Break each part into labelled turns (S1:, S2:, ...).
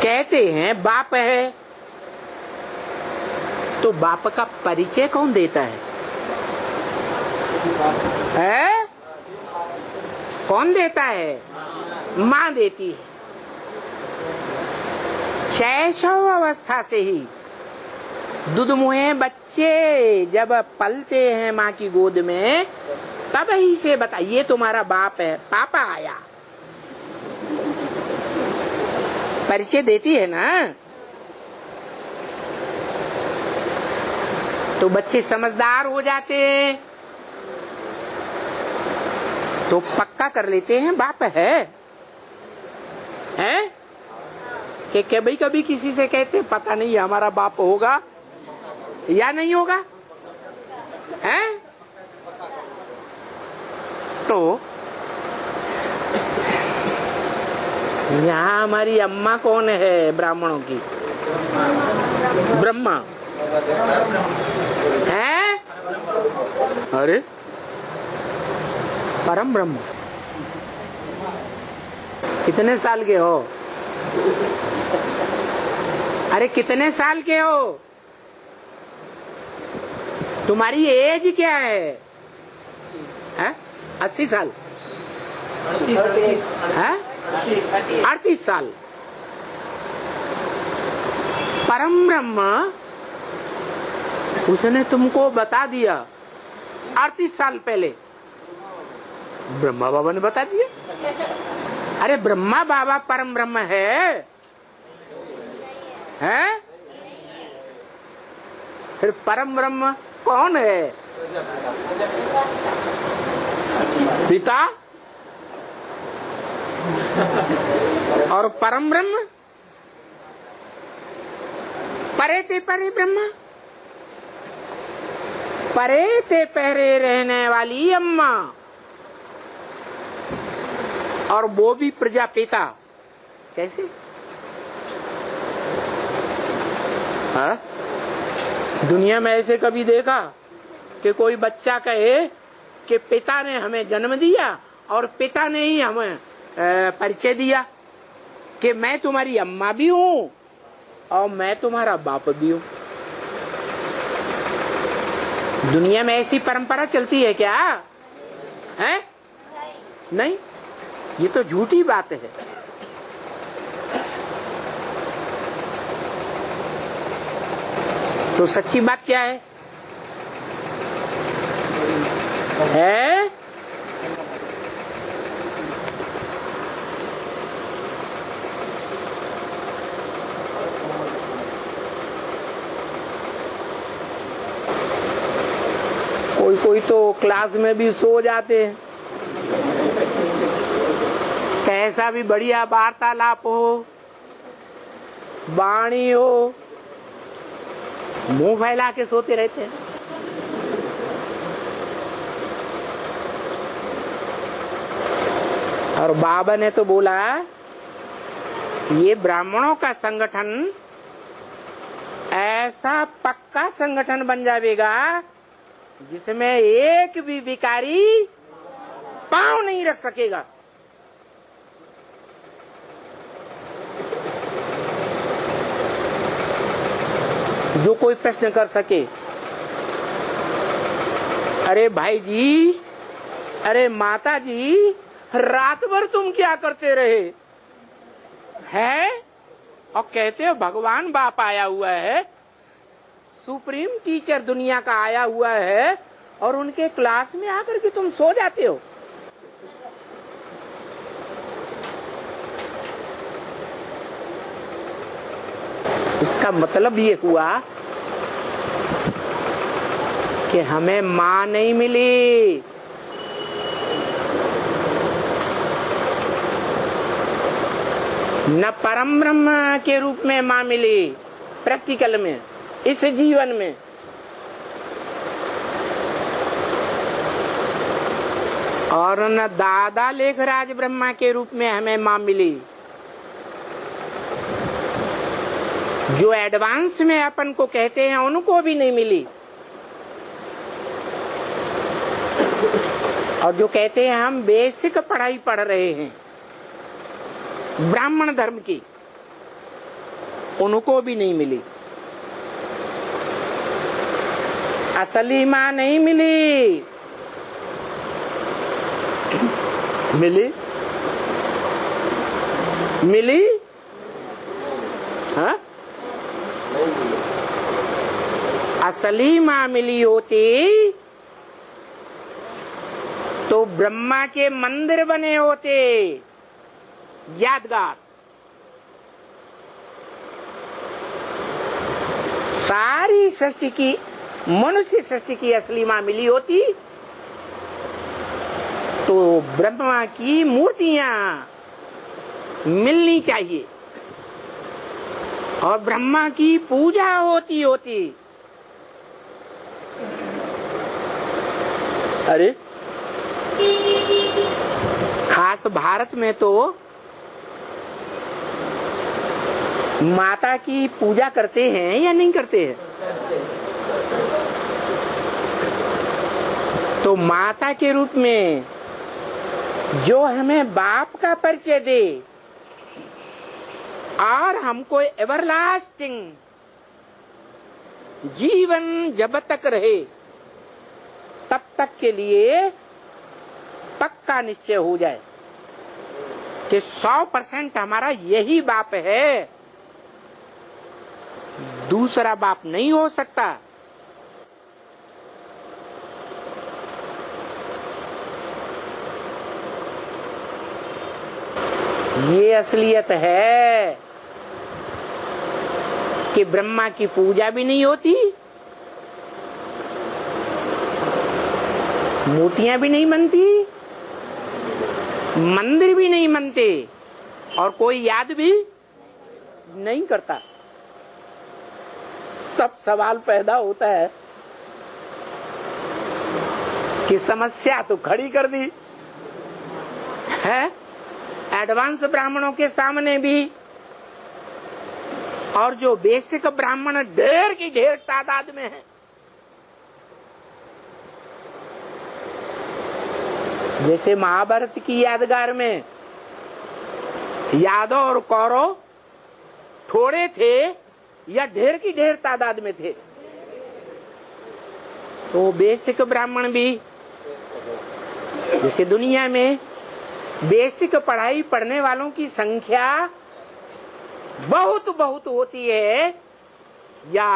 S1: कहते हैं बाप है, तो बाप का परिचय कौन देता है? कौन देता है? माँ देती है। शैशव अवस्था से ही दुधमुहे बच्चे जब पलते हैं माँ की गोद में, तब ही से बता ये तुम्हारा बाप है, पापा आया। परिचय देती है ना, तो बच्चे समझदार हो जाते हैं, तो पक्का कर लेते हैं बाप है, हैं? कि कभी कभी किसी से कहते पता नहीं हमारा बाप होगा या नहीं होगा, हैं? तो यहाँ हमारी अम्मा कौन है ब्राह्मणों की? ब्रह्मा है। अरे परम ब्रह्म। कितने साल के हो? अरे कितने साल के हो? तुम्हारी एज क्या है? 80 साल? 38 साल। परम ब्रह्म उसने तुमको बता दिया 38 साल पहले। ब्रह्मा बाबा ने बता दिया। अरे ब्रह्मा बाबा परम ब्रह्म है? फिर परम ब्रह्म कौन है? पिता और परम ब्रह्म परे ते परे ब्रह्मा, परे ते परे रहने वाली अम्मा, और वो भी प्रजापिता। कैसे? दुनिया में ऐसे कभी देखा कि कोई बच्चा कहे कि पिता ने हमें जन्म दिया और पिता ने ही हमें परिचय दिया कि मैं तुम्हारी अम्मा भी हूँ और मैं तुम्हारा बाप भी हूँ? दुनिया में ऐसी परंपरा चलती है क्या? है? नहीं, ये तो झूठी बात है। तो सच्ची बात क्या है? कोई कोई तो क्लास में भी सो जाते हैं। कैसा भी बढ़िया वार्तालाप हो, वाणी हो, मुंह फैला के सोते रहते हैं। और बाबा ने तो बोला ये ब्राह्मणों का संगठन ऐसा पक्का संगठन बन जाएगा जिसमें एक भी भिखारी पांव नहीं रख सकेगा। जो कोई प्रश्न कर सके, अरे भाई जी, अरे माता जी, रात भर तुम क्या करते रहे हैं? और कहते हो भगवान बाप आया हुआ है, सुप्रीम टीचर दुनिया का आया हुआ है, और उनके क्लास में आकर के तुम सो जाते हो। इसका मतलब ये हुआ कि हमें माँ नहीं मिली, न परम ब्रह्म के रूप में माँ मिली प्रैक्टिकल में, इस जीवन में। और न दादा लेखराज ब्रह्मा के रूप में हमें माँ मिली, जो एडवांस में अपन को कहते हैं उनको भी नहीं मिली। और जो कहते हैं हम बेसिक पढ़ाई पढ़ रहे हैं ब्राह्मण धर्म की, उनको भी नहीं मिली। असली माँ नहीं मिली। मिली मिली हाँ? असली माँ मिली होती तो ब्रह्मा के मंदिर बने होते, यादगार। सारी सृष्टि की, मनुष्य सृष्टि की असली माँ मिली होती तो ब्रह्मा की मूर्तियां मिलनी चाहिए और ब्रह्मा की पूजा होती होती। अरे खास भारत में तो माता की पूजा करते हैं या नहीं करते हैं? तो माता के रूप में जो हमें बाप का परिचय दे और हमको एवरलास्टिंग जीवन जब तक रहे तब तक के लिए पक्का निश्चय हो जाए कि 100% हमारा यही बाप है, दूसरा बाप नहीं हो सकता। ये असलियत है कि ब्रह्मा की पूजा भी नहीं होती, मूर्तियां भी नहीं बनती, मंदिर भी नहीं बनते और कोई याद भी नहीं करता। तब सवाल पैदा होता है कि समस्या तो खड़ी कर दी है एडवांस ब्राह्मणों के सामने भी, और जो बेसिक ब्राह्मण ढेर की ढेर तादाद में है। जैसे महाभारत की यादगार में यादव और कौरव थोड़े थे या ढेर की ढेर तादाद में थे, तो बेसिक ब्राह्मण भी, जैसे दुनिया में बेसिक पढ़ाई पढ़ने वालों की संख्या बहुत बहुत होती है या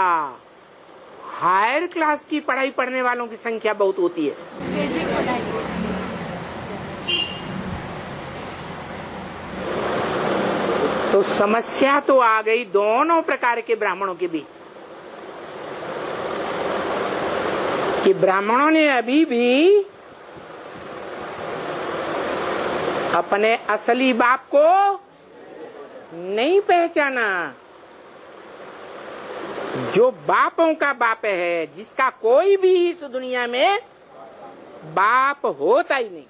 S1: हायर क्लास की पढ़ाई पढ़ने वालों की संख्या बहुत होती है?
S2: बेसिक पढ़ाई।
S1: तो समस्या तो आ गई दोनों प्रकार के ब्राह्मणों के बीच कि ब्राह्मणों ने अभी भी अपने असली बाप को नहीं पहचाना, जो बापों का बाप है, जिसका कोई भी इस दुनिया में बाप होता ही नहीं।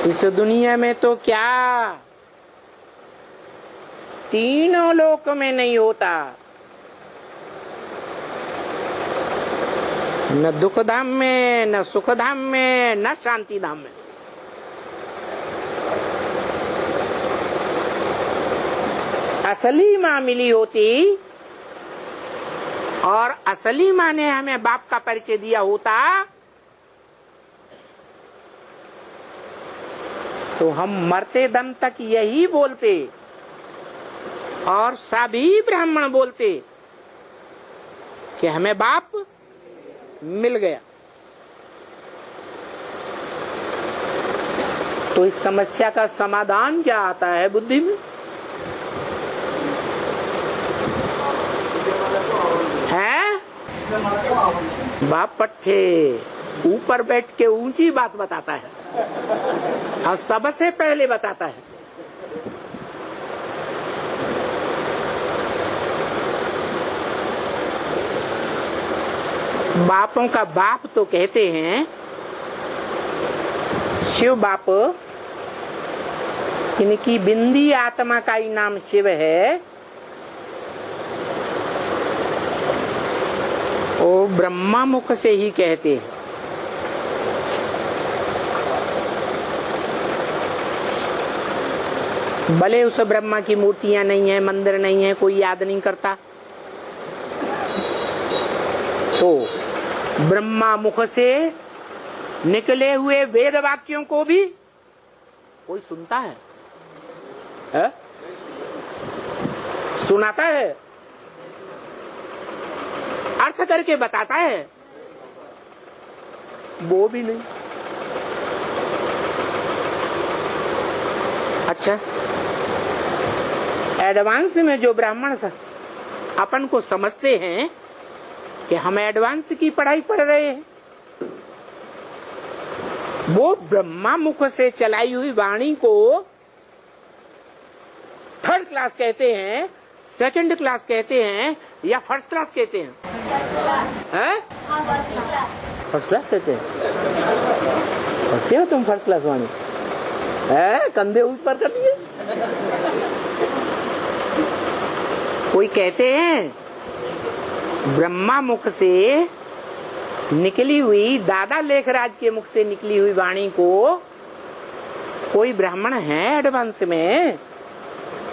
S1: इस दुनिया में तो क्या तीनों लोक में नहीं होता, न दुख धाम में, न सुख धाम में, न शांति धाम में। असली माँ मिली होती और असली माँ ने हमें बाप का परिचय दिया होता तो हम मरते दम तक यही बोलते और सभी ब्राह्मण बोलते कि हमें बाप मिल गया। तो इस समस्या का समाधान क्या आता है बुद्धि में? है बाप पट्टे ऊपर बैठ के ऊंची बात बताता है और सबसे पहले बताता है। बापों का बाप तो कहते हैं शिव बाप, इनकी बिंदी आत्मा का ही नाम शिव है। वो ब्रह्मा मुख से ही कहते हैं। भले उस ब्रह्मा की मूर्तियां नहीं है, मंदिर नहीं है, कोई याद नहीं करता, तो ब्रह्मा मुख से निकले हुए वेद वाक्यों को भी कोई सुनता है? सुनाता है? अर्थ करके बताता है? वो भी नहीं। अच्छा, एडवांस में जो ब्राह्मण अपन को समझते हैं कि हम एडवांस की पढ़ाई पढ़ रहे हैं, वो ब्रह्मा मुख से चलाई हुई वाणी को थर्ड क्लास कहते हैं, सेकंड क्लास कहते हैं, या फर्स्ट क्लास कहते हैं? फर्स्ट क्लास कहते हैं। पढ़ते हो तुम फर्स्ट क्लास वाणी? कंधे ऊपर कर दिए। कोई कहते हैं ब्रह्मा मुख से निकली हुई, दादा लेखराज के मुख से निकली हुई वाणी को कोई ब्राह्मण है एडवांस में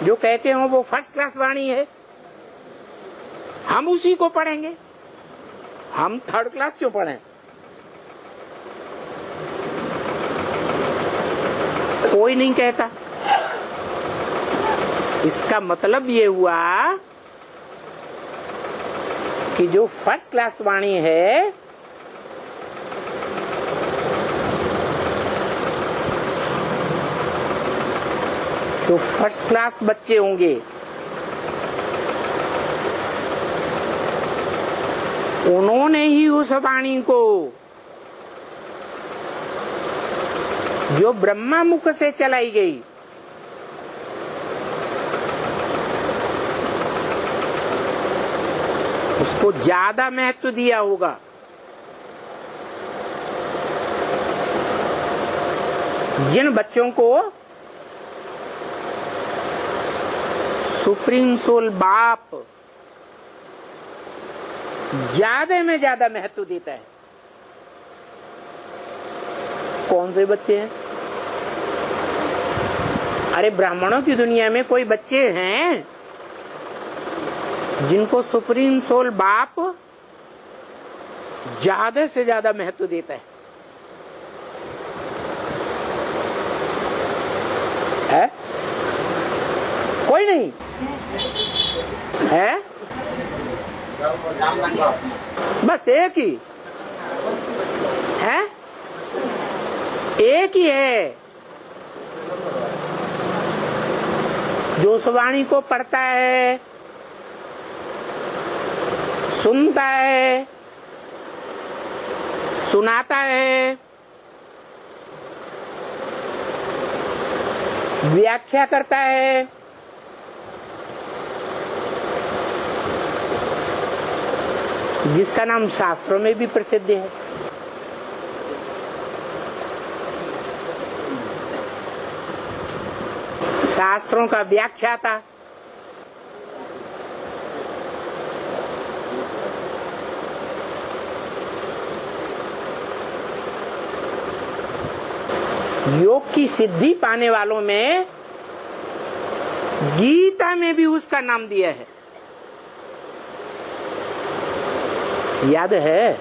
S1: जो कहते हो वो फर्स्ट क्लास वाणी है, हम उसी को पढ़ेंगे, हम थर्ड क्लास क्यों पढ़ें? कोई नहीं कहता। इसका मतलब ये हुआ कि जो फर्स्ट क्लास वाणी है तो फर्स्ट क्लास बच्चे होंगे, उन्होंने ही उस वाणी को जो ब्रह्मा मुख से चलाई गई उसको ज्यादा महत्व दिया होगा। जिन बच्चों को सुप्रीम सोल बाप ज्यादा में ज्यादा महत्व देता है, कौन से बच्चे हैं? अरे ब्राह्मणों की दुनिया में कोई बच्चे हैं जिनको सुप्रीम सोल बाप ज्यादा से ज्यादा महत्व देता है? कोई नहीं है? बस एक ही है, एक ही है जो उस वाणी को पढ़ता है, सुनता है, सुनाता है, व्याख्या करता है, जिसका नाम शास्त्रों में भी प्रसिद्ध है। शास्त्रों का व्याख्याता, योग की सिद्धि पाने वालों में गीता में भी उसका नाम दिया है, याद है?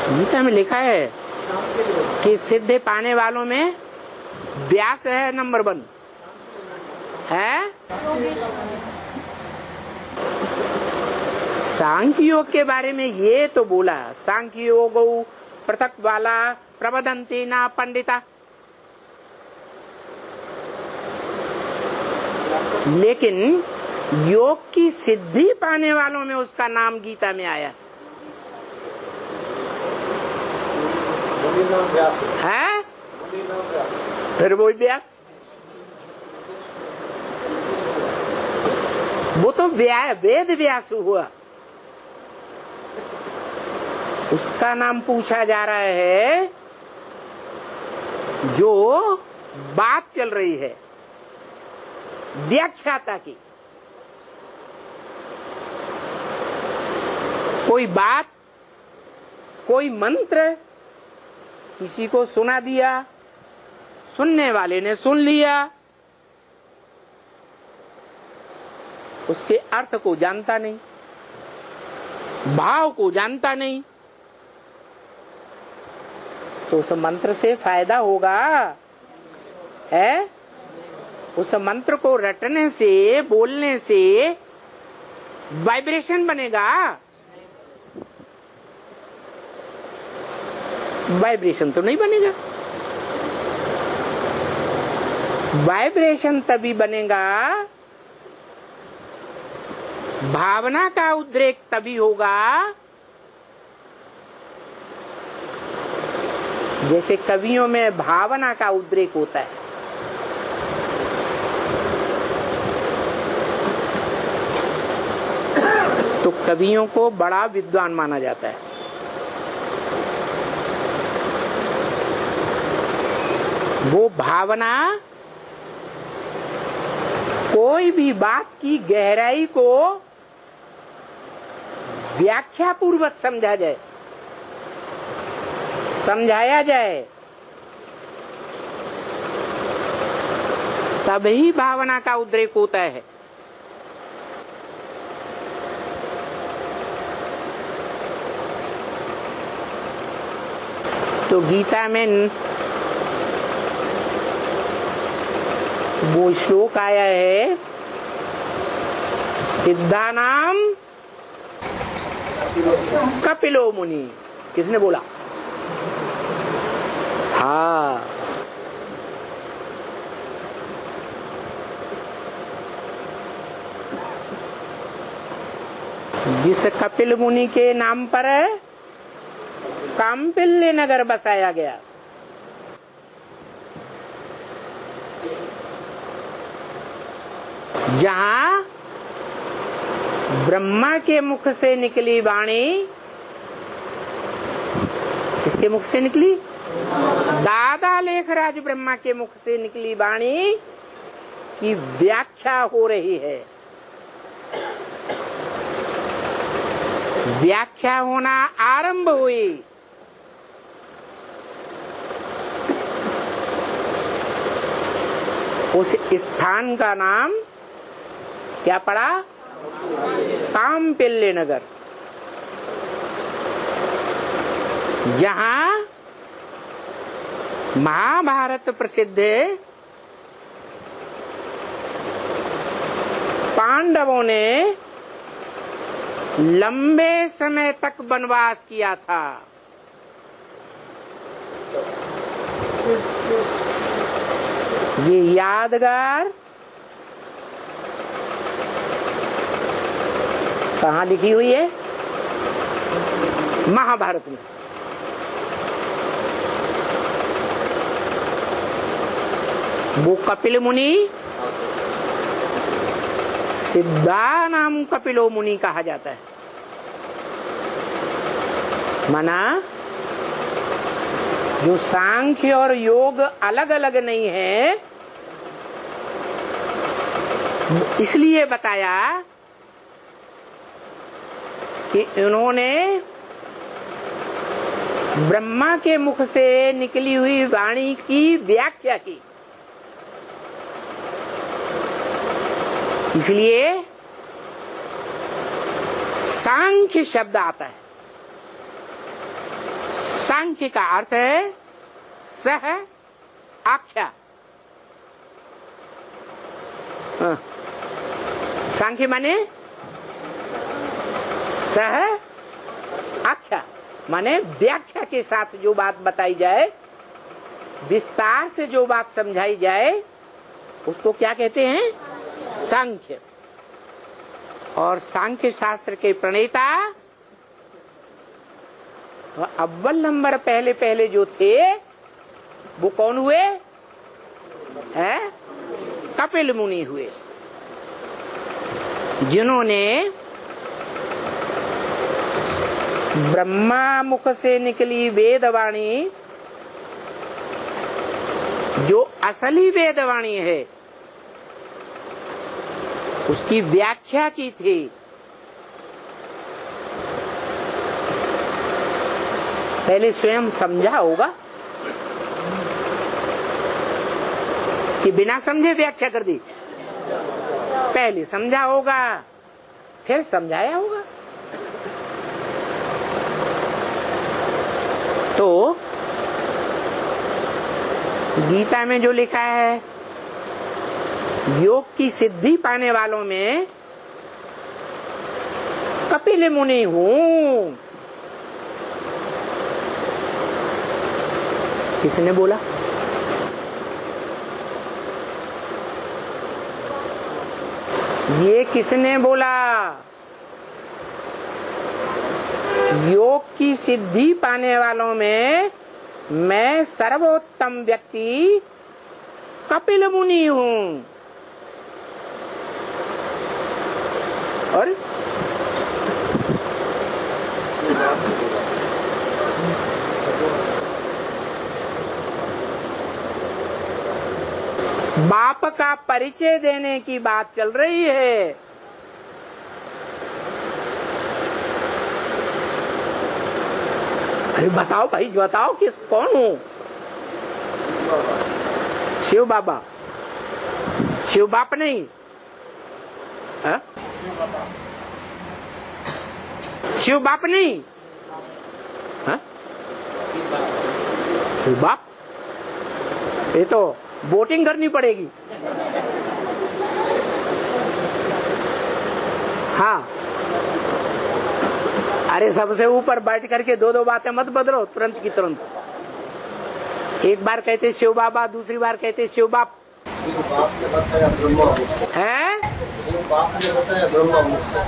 S1: गीता में लिखा है कि सिद्धि पाने वालों में व्यास है नंबर 1 है। सांख्य योग के बारे में ये तो बोला, सांख्य योग पृथक वाला प्रबदंती ना पंडिता, लेकिन योग की सिद्धि पाने वालों में उसका नाम गीता में आया है। फिर वो व्यास, वो तो वेद व्यास हुआ, उसका नाम पूछा जा रहा है जो बात चल रही है व्याख्याता की। कोई बात कोई मंत्र किसी को सुना दिया, सुनने वाले ने सुन लिया, उसके अर्थ को जानता नहीं, भाव को जानता नहीं, तो उस मंत्र से फायदा होगा है? उस मंत्र को रटने से, बोलने से वाइब्रेशन बनेगा? वाइब्रेशन तो नहीं बनेगा। वाइब्रेशन तभी बनेगा, भावना का उद्रेक तभी होगा जैसे कवियों में भावना का उद्रेक होता है। तो कवियों को बड़ा विद्वान माना जाता है। वो भावना कोई भी बात की गहराई को व्याख्या पूर्वक समझा जाए, समझाया जाए, तभी भावना का उद्रेक होता है। तो गीता में वो श्लोक आया है, सिद्धानाम कपिलो मुनि। किसने बोला? हाँ, जिस कपिल मुनि के नाम पर काम्पिल्य नगर बसाया गया, जहां ब्रह्मा के मुख से निकली वाणी, किसके मुख से निकली? दादा लेखराज ब्रह्मा के मुख से निकली वाणी की व्याख्या हो रही है। व्याख्या होना आरंभ हुई। उस स्थान का नाम क्या पड़ा? काम्पिल्य नगर, जहां महाभारत प्रसिद्ध पांडवों ने लंबे समय तक वनवास किया था। ये यादगार कहाँ लिखी हुई है? महाभारत में। वो कपिल मुनि सिद्धा नाम कपिलो मुनि कहा जाता है। माना जो सांख्य और योग अलग अलग नहीं है, इसलिए बताया कि इन्होंने ब्रह्मा के मुख से निकली हुई वाणी की व्याख्या की। इसलिए सांख्य शब्द आता है। सांख्य का अर्थ है सह आख्या। सांख्य माने सह आख्या, माने व्याख्या के साथ जो बात बताई जाए, विस्तार से जो बात समझाई जाए, उसको क्या कहते हैं? सांख्य। और सांख्य शास्त्र के प्रणेता अव्वल नंबर पहले पहले जो थे वो कौन हुए? हैं? कपिल मुनि हुए, जिन्होंने ब्रह्मा मुख से निकली वेदवाणी, जो असली वेदवाणी है, उसकी व्याख्या की थी। पहले स्वयं समझा होगा कि बिना समझे व्याख्या कर दी? पहले समझा होगा, फिर समझाया होगा। तो गीता में जो लिखा है, योग की सिद्धि पाने वालों में कपिल मुनि हूं, किसने बोला? ये किसने बोला? योग की सिद्धि पाने वालों में मैं सर्वोत्तम व्यक्ति कपिल मुनि हूं। और बाप का परिचय देने की बात चल रही है। अरे बताओ भाई, बताओ किस कौन हूँ? शिव बाबा। शिव बाप नहीं है? शिव बाप नहीं है? शिव बाप, ये तो वोटिंग करनी पड़ेगी। हाँ, अरे सबसे ऊपर बैठ करके दो दो बातें मत बदलो तुरंत की तुरंत। एक बार कहते शिव बाबा, दूसरी बार कहते शिव बाप।
S2: शिव बाप ने बताया ब्रह्मा मुख से
S1: है?
S2: शिव बाप ने बताया ब्रह्मा मुख से।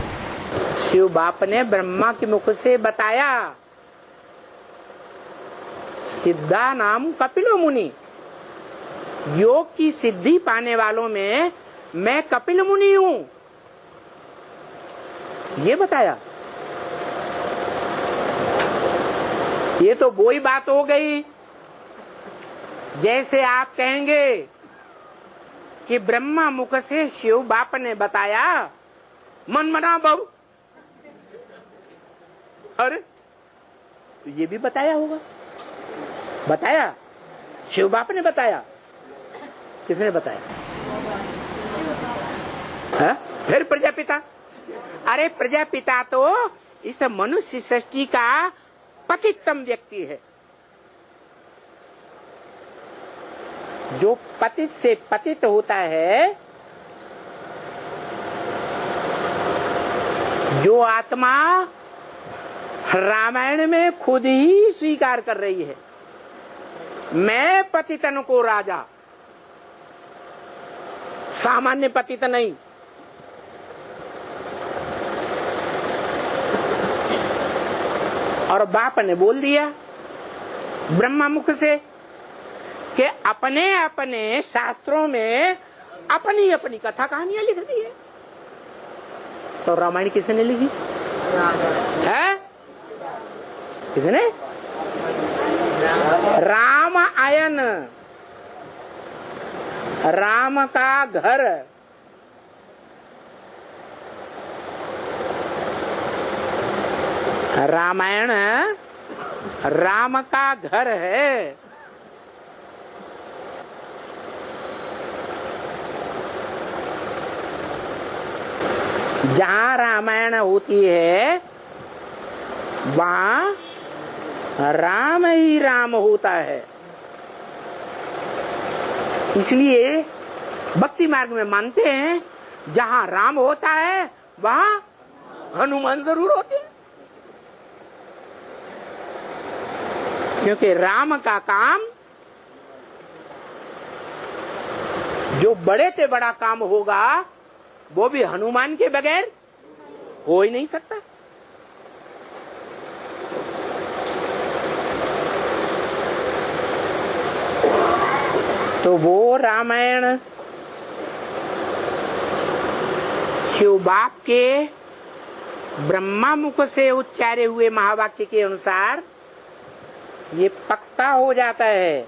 S1: शिव बाप ने ब्रह्मा के मुख से बताया। सिद्धा नाम कपिलो मुनि, योग की सिद्धि पाने वालों में मैं कपिल मुनि हूं, ये बताया। ये तो वही बात हो गई जैसे आप कहेंगे कि ब्रह्मा मुख से शिव बाप ने बताया, मन मना बहु। अरे तो ये भी बताया होगा। बताया, शिव बाप ने बताया। किसने बताया? है? फिर प्रजापिता। अरे प्रजापिता तो इस मनुष्य सृष्टि का पतितम व्यक्ति है, जो पतित से पतित होता है, जो आत्मा रामायण में खुद ही स्वीकार कर रही है, मैं पतितन को राजा, सामान्य पतित नहीं। और बाप ने बोल दिया ब्रह्मा मुख से कि अपने अपने शास्त्रों में अपनी अपनी कथा कहानियां लिख दी है। तो रामायण किसने लिखी है? किसने? राम आयन, राम का घर। रामायण राम का घर है। जहाँ रामायण होती है वहाँ राम ही राम होता है। इसलिए भक्ति मार्ग में मानते हैं जहाँ राम होता है वहाँ हनुमान जरूर होते हैं, क्योंकि राम का काम जो बड़े से बड़ा काम होगा वो भी हनुमान के बगैर हो ही नहीं सकता। तो वो रामायण शिव बाप के ब्रह्मा मुख से उच्चारे हुए महावाक्य के अनुसार ये पक्का हो जाता है,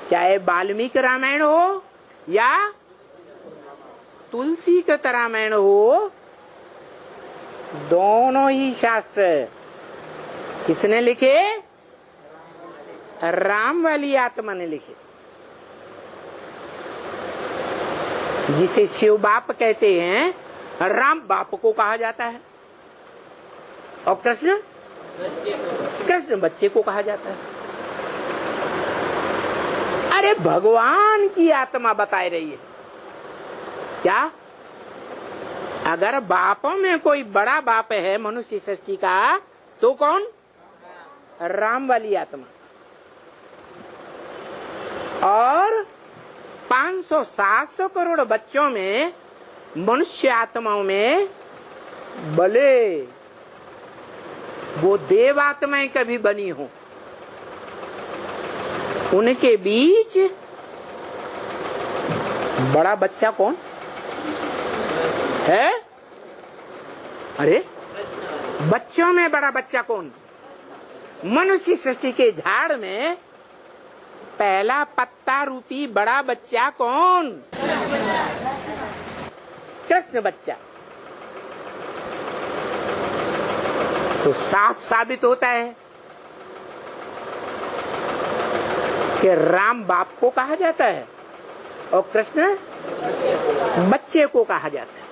S1: चाहे वाल्मीकि रामायण हो या तुलसी कृत रामायण हो, दोनों ही शास्त्र किसने लिखे? राम वाली आत्मा ने लिखे, जिसे शिव बाप कहते हैं, राम बाप को कहा जाता है और कृष्ण बच्चे को कहा जाता है। अरे भगवान की आत्मा बताई रही है क्या? अगर बापों में कोई बड़ा बाप है मनुष्य सृष्टि का तो कौन? राम वाली आत्मा। और 500-700 करोड़ बच्चों में, मनुष्य आत्माओं में, भले वो देव आत्माएं कभी बनी हो, उनके बीच बड़ा बच्चा कौन है? अरे बच्चों में बड़ा बच्चा कौन? मनुष्य सृष्टि के झाड़ में पहला पत्ता रूपी बड़ा बच्चा कौन? कृष्ण बच्चा। तो साफ साबित होता है कि राम बाप को कहा जाता है और कृष्ण बच्चे को कहा जाता है।